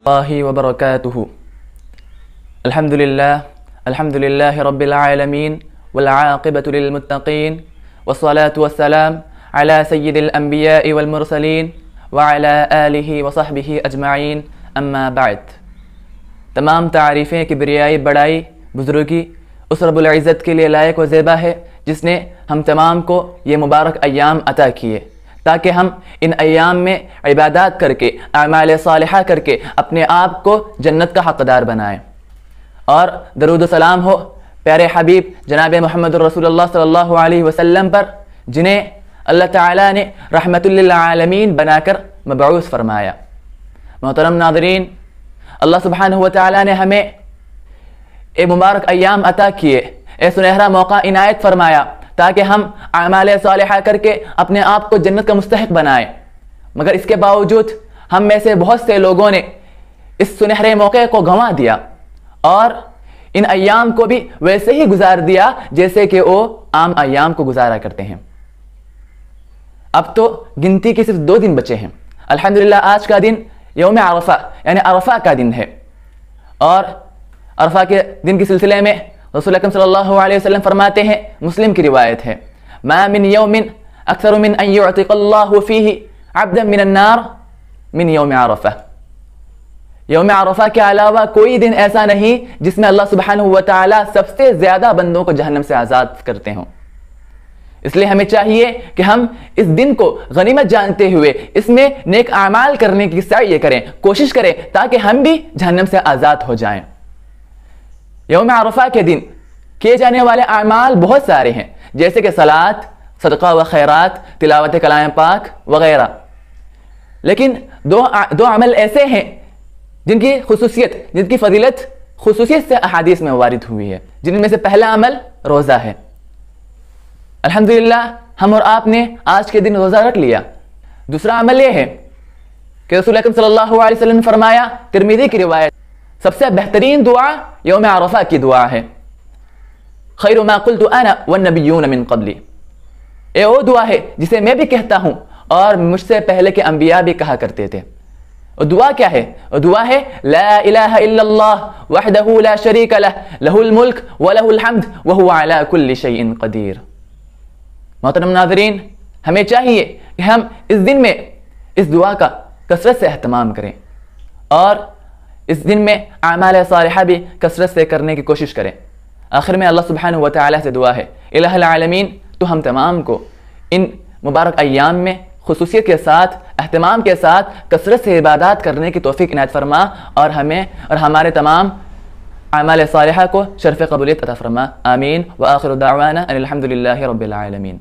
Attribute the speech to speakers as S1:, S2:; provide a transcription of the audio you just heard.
S1: اللہ وبرکاتہ الحمد للہ رب العالمین والعاقبۃ للمتقین والصلاة والسلام علی سید الانبیاء والمرسلین وعلی آلہ وصحبہ اجمعین اما بعد۔ تمام تعریفیں کبریائی بڑائی بزرگی اس رب العزت کے لیے لائق و زیبا ہے جس نے ہم تمام کو یہ مبارک ایام عطا کیے تاکہ ہم ان ایام میں عبادات کر کے اعمال صالحہ کر کے اپنے آپ کو جنت کا حقدار بنائیں، اور درود و سلام ہو پیارے حبیب جناب محمد رسول اللہ صلی اللہ علیہ وسلم پر، جنہیں اللہ تعالیٰ نے رحمت للعالمین بنا کر مبعوث فرمایا۔ محترم ناظرین، اللہ سبحانہ و تعالیٰ نے ہمیں اے مبارک ایام عطا کیے، اے سنہرا موقع عنایت فرمایا تاکہ ہم اعمال صالحہ کر کے اپنے آپ کو جنت کا مستحق بنائیں، مگر اس کے باوجود ہم میں سے بہت سے لوگوں نے اس سنہرے موقع کو گنوا دیا اور ان ایام کو بھی ویسے ہی گزار دیا جیسے کہ وہ عام ایام کو گزارا کرتے ہیں۔ اب تو گنتی کے صرف 2 دن بچے ہیں۔ الحمدللہ آج کا دن یوم عرفہ یعنی عرفہ کا دن ہے، اور عرفہ کے دن کے سلسلے میں رسول اکرم صلی اللہ علیہ وسلم فرماتے ہیں، مسلم کی روایت ہے، ما من یوم اکثر من ان یعتق اللہ فیہ عبدا من النار من یوم عرفہ۔ یوم عرفہ کے علاوہ کوئی دن ایسا نہیں جس میں اللہ سبحانہ و تعالی سب سے زیادہ بندوں کو جہنم سے آزاد کرتے ہوں۔ اس لیے ہمیں چاہیے کہ ہم اس دن کو غنیمت جانتے ہوئے اس میں نیک اعمال کرنے کی سعی کریں، کوشش کریں تاکہ ہم بھی جہنم سے آزاد ہو جائیں۔ یوم عرفہ کے دن کیے جانے والے اعمال بہت سارے ہیں، جیسے کہ صلاۃ، صدقہ و خیرات، تلاوت کلام پاک وغیرہ، لیکن دو عمل ایسے ہیں جن کی خصوصیت، جن کی فضیلت خصوصیت سے احادیث میں وارد ہوئی ہے، جن میں سے پہلا عمل روزہ ہے۔ الحمدللہ ہم اور آپ نے آج کے دن روزہ رکھ لیا۔ دوسرا عمل یہ ہے کہ رسول اکرم صلی اللہ علیہ وسلم نے فرمایا، ترمذی کی روایت، سب سے بہترین دعا یوم عرفہ کی دعا ہے، خیر ما قلت انا والنبیون من قبلی۔ یہ وہ دعا ہے جسے میں بھی کہتا ہوں اور مجھ سے پہلے کے انبیاء بھی کہا کرتے تھے۔ اور دعا کیا ہے؟ اور دعا ہے لا الہ الا اللہ وحدہ لا شریک لہ لہ الملک ولہ الحمد وہو علی کل شیء قدیر۔ محترم ناظرین، ہمیں چاہیے کہ ہم اس دن میں اس دعا کا کثرت سے اہتمام کریں اور اس دن میں اعمال صالحہ بھی کثرت سے کرنے کی کوشش کریں۔ آخر میں اللہ سبحانہ و تعالیٰ سے دعا ہے، الہ العالمین تو ہم تمام کو ان مبارک ایام میں خصوصیت کے ساتھ، اہتمام کے ساتھ کثرت سے عبادات کرنے کی توفیق عنایت فرما، اور ہمیں اور ہمارے تمام اعمال صالحہ کو شرف قبولیت عطا فرما۔ آمین۔ وآخر دعوانا ان الحمد للہ رب العالمین۔